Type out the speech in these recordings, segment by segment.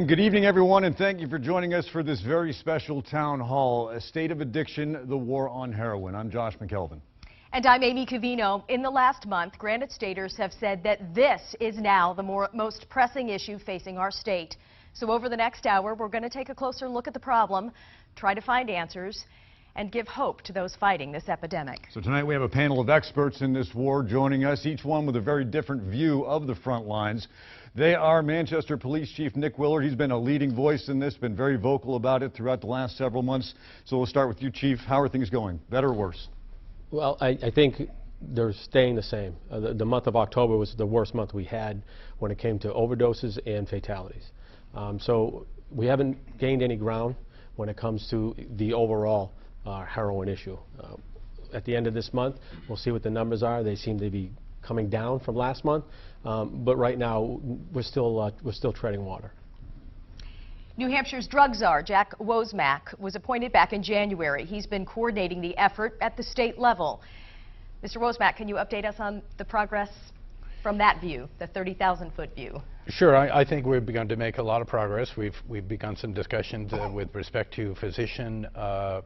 And good evening, everyone, and thank you for joining us for this very special town hall, A State of Addiction, the War on Heroin. I'm Josh McKelvin. And I'm Amy Covino. In the last month, Granite Staters have said that this is now the most pressing issue facing our state. So over the next hour, we're going to take a closer look at the problem, try to find answers, and give hope to those fighting this epidemic. So tonight we have a panel of experts in this war joining us, each one with a very different view of the front lines. They are Manchester Police Chief Nick Willard. He's been a leading voice in this, been very vocal about it throughout the last several months. So we'll start with you, Chief. How are things going? Better or worse? Well, I think they're staying the same. The month of October was the worst month we had when it came to overdoses and fatalities. So we haven't gained any ground when it comes to the overall heroin issue. At the end of this month, we'll see what the numbers are. They seem to be coming down from last month, but right now we're still treading water. New Hampshire's drug czar, Jack Wozmak, was appointed back in January. He's been coordinating the effort at the state level. Mr. Wozmak, can you update us on the progress from that view, the 30,000-foot view? Sure. I think we've begun to make a lot of progress. We've begun some discussions with respect to physician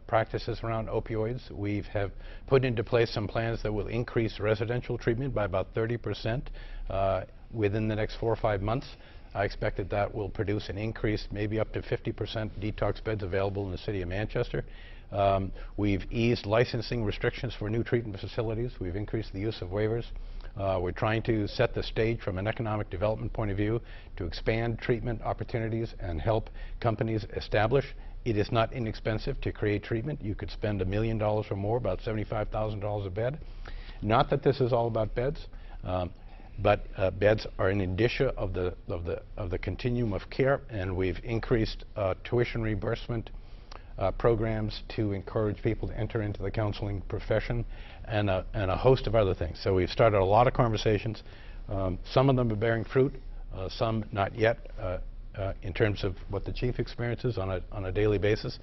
practices around opioids. We have put into place some plans that will increase residential treatment by about 30% within the next 4 or 5 months. I expect that will produce an increase, maybe up to 50% detox beds available in the city of Manchester. We've eased licensing restrictions for new treatment facilities. We've increased the use of waivers. We're trying to set the stage from an economic development point of view to expand treatment opportunities and help companies establish. It is not inexpensive to create treatment. You could spend $1 million or more, about $75,000 a bed. Not that this is all about beds. But beds are an indicia of the continuum of care, and we've increased tuition reimbursement programs to encourage people to enter into the counseling profession, and a host of other things. So we've started a lot of conversations. Some of them are bearing fruit, some not yet, in terms of what the chief experiences on a daily basis,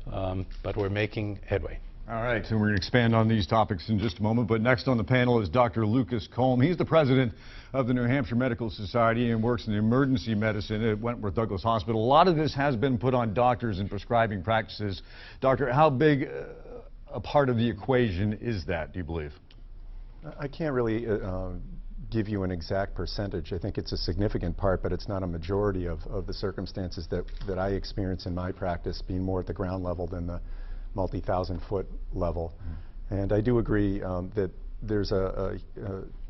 but we're making headway. All right, so we're going to expand on these topics in just a moment, but next on the panel is Dr. Lucas Combs. He's the president of the New Hampshire Medical Society and works in emergency medicine at Wentworth Douglas Hospital. A lot of this has been put on doctors and prescribing practices. Doctor, how big a part of the equation is that, do you believe? I can't really give you an exact percentage. I think it's a significant part, but it's not a majority of the circumstances that I experience in my practice, being more at the ground level than the multi-thousand-foot level. And I do agree that there's a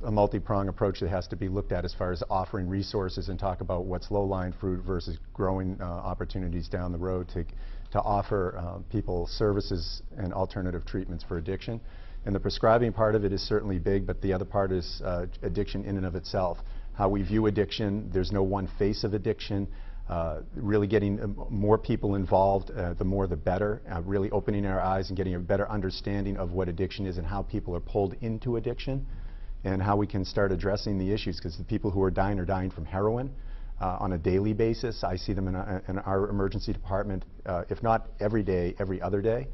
multi-pronged approach that has to be looked at as far as offering resources and talk about what's low-lying fruit versus growing opportunities down the road to offer people services and alternative treatments for addiction. And the prescribing part of it is certainly big, but the other part is addiction in and of itself. How we view addiction, there's no one face of addiction. Really getting more people involved, the more the better, really opening our eyes and getting a better understanding of what addiction is and how people are pulled into addiction and how we can start addressing the issues, because the people who are dying from heroin on a daily basis. I see them in our emergency department, if not every day, every other day.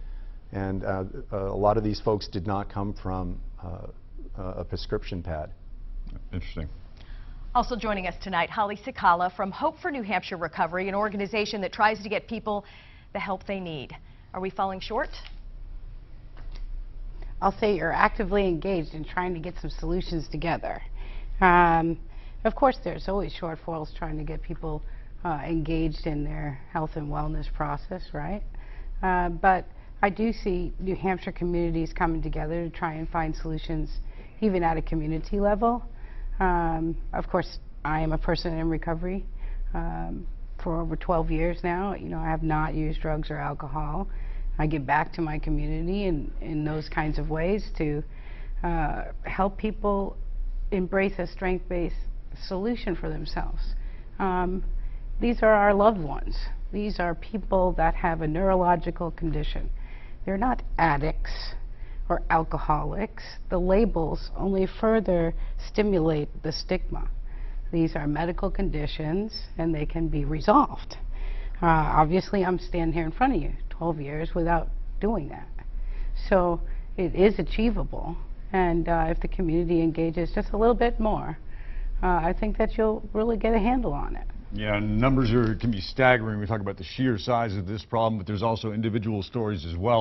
And a lot of these folks did not come from a prescription pad. Interesting. Also joining us tonight, Holly Cicala from Hope for New Hampshire Recovery, an organization that tries to get people the help they need. Are we falling short? I'll say you're actively engaged in trying to get some solutions together. Of course, there's always shortfalls trying to get people engaged in their health and wellness process, right? But I do see New Hampshire communities coming together to try and find solutions even at a community level. Of course, I am a person in recovery for over 12 years now. You know, I have not used drugs or alcohol. I give back to my community in those kinds of ways to help people embrace a strength-based solution for themselves. These are our loved ones. These are people that have a neurological condition. They're not addicts or alcoholics. The labels only further stimulate the stigma. These are medical conditions and they can be resolved. Obviously, I'm standing here in front of you 12 years without doing that. So it is achievable, and if the community engages just a little bit more, I think that you'll really get a handle on it. Yeah, numbers can be staggering. We talk about the sheer size of this problem, but there's also individual stories as well.